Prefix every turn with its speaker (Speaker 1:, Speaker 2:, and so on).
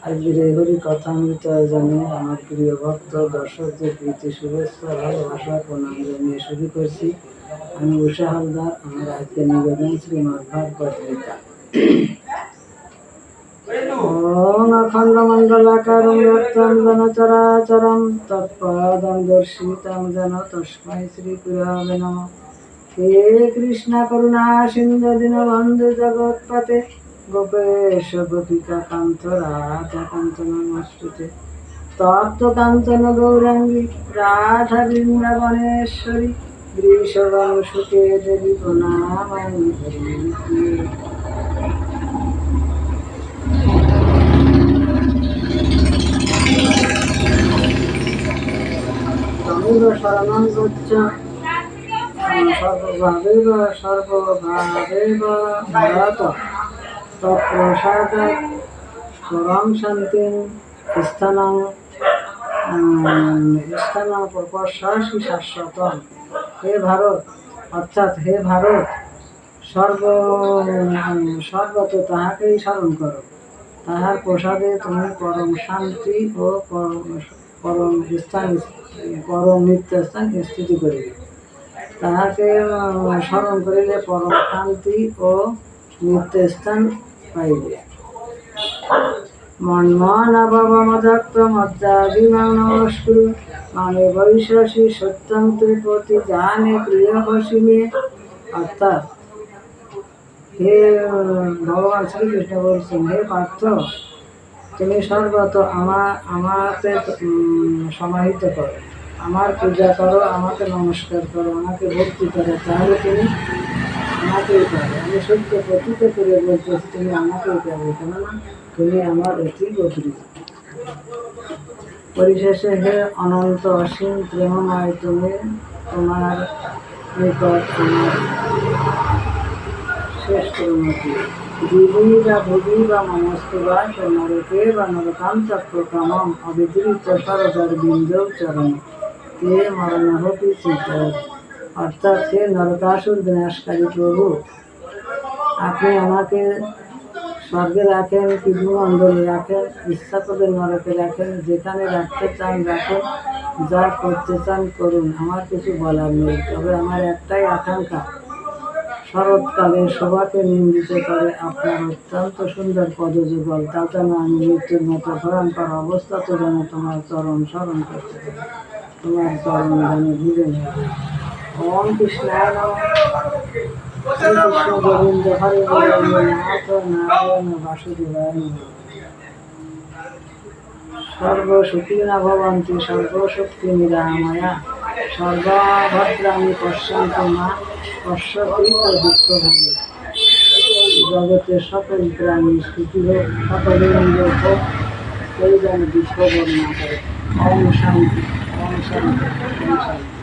Speaker 1: আজকের এই হরি কথামৃত আয়োজনে আমার প্রিয় ভক্ত দর্শকদের প্রীতি শুভেচ্ছা ভালোবাসা প্রণাম জানিয়ে শুরু করছি। আমি উষা হালদার। আমার আজকের নিবেদন শ্রীমদ্ ভাগবত গীতা। ওম অখণ্ডমণ্ডলাকারং ব্যক্তং যেন চরাচরং তৎপদং দর্শিতং যেন তস্मै শ্রীগুরবে নমঃ। হে কৃষ্ণ করুণা সিন্ধু দীনবন্ধু জগৎপতে গোপেশ গোপিকা কান্ত রাধা কান্ত নমস্তুতে। তপ্ত কাঞ্চন গৌরাঙ্গী রাধা বৃন্দাবনেশ্বরী বৃষভানুসুতে দেবী প্রণামামি হরিপ্রিয়ে। তমেব শরণং গচ্ছ সর্বভাবেব সর্বভাবেব ভারত তৎপ্রসাদাৎ পরং শান্তিং স্থানং প্রপশ্যাসি শাশ্বতম। হে ভারত, অর্থাৎ হে ভারত, সর্বত তাহাকেই স্মরণ করো, তাহার প্রসাদে তুমি পরম শান্তি ও পরম নিত্যস্থান স্থিতি করিবে। তাহাকে স্মরণ করিলে পরম শান্তি ও নিত্যস্থান পাইবে। মন্মনাভবমদত্তমজ্জাভিমাং নমস্কুরু মামে বৈশসি সত্যং তে প্রতি জানে প্রিয় বসি মে। অর্থাৎ হে ভগবান শ্রীকৃষ্ণ বলছেন, হে পার্থ, তুমি সর্বত আমাকে সমাহিত করো, আমার পূজা করো, আমাকে নমস্কার করো, আমাকে ভক্তি করো, তাহলে তুমি আমাকেই পাবে। আমি সত্য প্রতীত করে বলতেছি, তুমি আমাকেই পাবে, কেননা তুমি আমার অতি প্রিয়। পরিশেষে হে অনন্ত অসীম প্রেমময়, তুমি তোমার নিকট আমার শ্রেষ্ঠ উন্নতি। দিবি বা ভুবি বা মনস্তু বা নরকে বা নরকান্তক্রমম অবিদৃত সরদার বিন্দৌ চরণ তে মরণহপি চিত। অর্থাৎ হে নরকাসুর বিনাশকারী প্রভু, আপনি আমাকে স্বর্গে রাখেন কি ভূমণ্ডলে রাখেন, ইচ্ছা করে নরকে রাখেন, যেখানে রাখতে চান রাখেন, যা করতে চান করুন, আমার কিছু বলার নেই। তবে আমার একটাই আকাঙ্ক্ষা, শরৎকালে শোভাকে নিন্দিত করে আপনার অত্যন্ত সুন্দর পদযুগল, তা যেন আমি মৃত্যুর মতো ভয়ঙ্কর অবস্থাতে যেন তোমার চরণ স্মরণ করতে পারি, তোমার চরণ যেন ভুলে নেই। ওম কৃষ্ণায় নমঃ। শ্রীকৃষ্ণ গোবিন্দ হরে নাথ নারায়ণ বাসুদেবায় নমঃ। সর্বসুখিনা ভবন্তি সর্বশক্তি নিরাময়া সর্বভদ্রাণি পশ্যন্তু মা পশ্যতি দুঃখভাবে। জগতের সকল প্রাণী সুখী হোক, সকলের নিরোগ হোক, কেউ যেন দুঃখ ভোগ না করে। ওম শান্তি, ওম শান্তি, ওম শান্তি।